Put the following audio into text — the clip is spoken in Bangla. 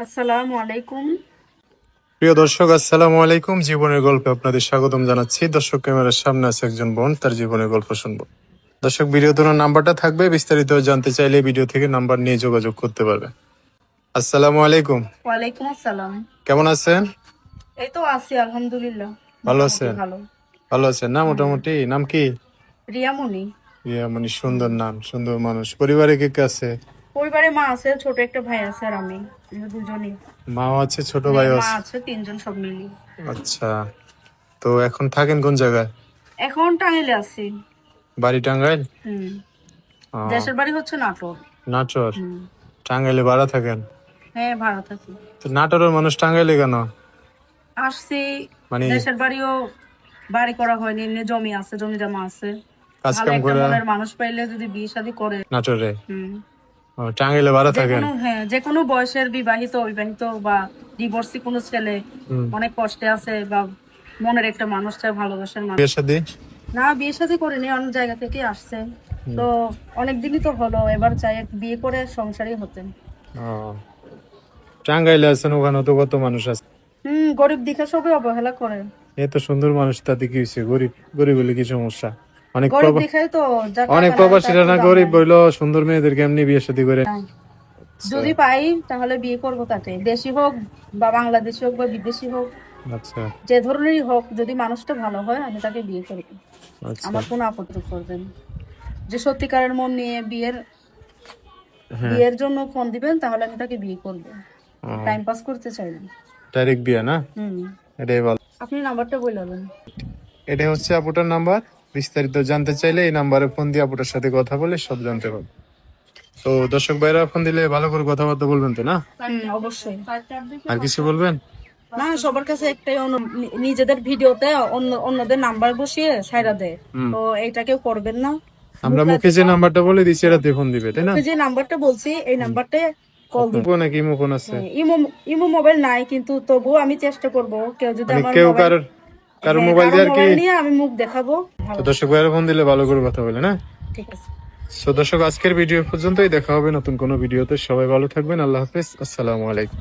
আসসালামু আলাইকুম। প্রিয় দর্শক, আসসালামু আলাইকুম। জীবনের গল্পে আপনাদের স্বাগতম জানাচ্ছি। দর্শক, ক্যামেরার সামনে আছে একজন বোন, তার জীবনের গল্প শুনবো। দর্শক, ভিডিও তোলার নাম্বারটা থাকবে, বিস্তারিত জানতে চাইলে ভিডিও থেকে নাম্বার নিয়ে যোগাযোগ করতে পারবে। আসসালামু আলাইকুম। ওয়ালাইকুম আসসালাম। কেমন আছেন? এই তো আছি আলহামদুলিল্লাহ, ভালো মোটামুটি আছেন? ভালো। ভালো আছেন না? মোটামুটি। নাম কি? রিয়ামণি। ইয়া মানে সুন্দর নাম, সুন্দর মানুষ। পরিবারে কে কে আছে? পরিবারে মা আছে, ছোট একটা ভাই আছে আর আমরা দুজনই। মাও আছে, ছোট ভাইও মা আছে। আছে, তিনজন সব মিলিয়ে। আচ্ছা, তো এখন থাকেন কোন জায়গায়? এখন টাঙ্গাইলে আছি। বাড়ি টাঙ্গাইল? হুম। আহ, দেশের বাড়ি হচ্ছে নাটোর। নাটোর। হুম। টাঙ্গাইলে ভাড়া থাকেন? হ্যাঁ, ভাড়া থাকি। তো নাটোরের মানুষ টাঙ্গাইলে কেন? আসছি। মানে দেশের বাড়িও বাড়ি করা হয়নি, এমনি জমি আছে, জমি জমা আছে। কাজ ভালো কাম একটা করে মনের মানুষ পাইলে যদি বিয়ে শাদী করে। নাটোরে? হুম। ও, টাঙ্গাইলে ভাড়া থাকেন? যে কোনো বয়সের বিবাহিত অবিবাহিত বা ডিভোর্সি কোনো ছেলে হুম। অনেক কষ্টে আছে বা মনের একটা মানুষ চায়, ভালোবাসার মানুষ। বিয়ে শাদী? না, বিয়ে শাদী করিনি, অন্য জায়গা থেকে আসছে। তো অনেকদিনই তো হলো, এবার চাই বিয়ে করে সংসারই হতেন। ও, টাঙ্গাইলে আছেন, ওখানে তো কত মানুষ আছে। গরিব দিকে সবাই অবহেলা করে। এত সুন্দর মানুষ, তাতে কি হয়েছে? গরিব গরিব হলে কি সমস্যা? অনেক গরিব দিকে তো যার টাকা অনেক নাই প্রবাসীরা তার তো না দাম গরিব নাই। বইলো, সুন্দর মেয়েদেরকে এমনি বিয়ে শাদী করে। যদি পাই তাহলে বিয়ে করবো তাকে, দেশি হোক বা বাংলাদেশি হোক বা বিদেশি হোক, আচ্ছা যে ধরনেরই হোক, যদি মানুষটা ভালো হয় আমি তাকে বিয়ে করবো। আচ্ছা। আমার কোনো আপত্তি করবেন, যে সত্যিকারের মন নিয়ে হ্যাঁ। বিয়ের জন্য ফোন দিবেন, তাহলে আমি তাকে বিয়ে করবো। ও, টাইম পাস করতে চাই না। ডাইরেক্ট বিয়ে না? হুম। এটাই ভালো। আপনি নাম্বারটা বললেন। এটা হচ্ছে আপুটার নাম্বার। বিস্তারিত জানতে চাইলে এই নাম্বারে ফোন দিয়ে আপুটার সাথে কথা বলে সব জানতে পারবে। তো দর্শক ভাইরা, ফোন দিলে ভালো করে কথাবার্তা বলবেন তো না? অবশ্যই। আর কিছু বলবেন? না, সবার কাছে একটাই নিজেদের ভিডিওতে অন্যদের নাম্বার বসিয়ে ছাইরা দেয়, হুম। তো এটা কেউ করবেন না। আমরা মুখে যে নাম্বারটা বলে দিচ্ছি এটাতে ফোন দিবে, তাই না? যে নাম্বারটা বলছি এই নাম্বারটায় কল দিবেন। ফোন নাকি ইমো ফোন আছে? ইমো ইমো মোবাইল নাই, কিন্তু তবুও আমি চেষ্টা করব, কেউ যদি মানে আমার কেউ মোবাইল কারো মোবাইল দিয়ে আর কি। নিয়ে আমি মুখ দেখাবো। তো দর্শক ভাইরা ফোন দিলে ভালো করে কথা বলে না? ঠিক আছে। তো দর্শক, আজকের ভিডিও পর্যন্তই। দেখা হবে নতুন কোনো ভিডিওতে। সবাই ভালো থাকবেন। আল্লাহ হাফেজ। আসসালামু আলাইকুম।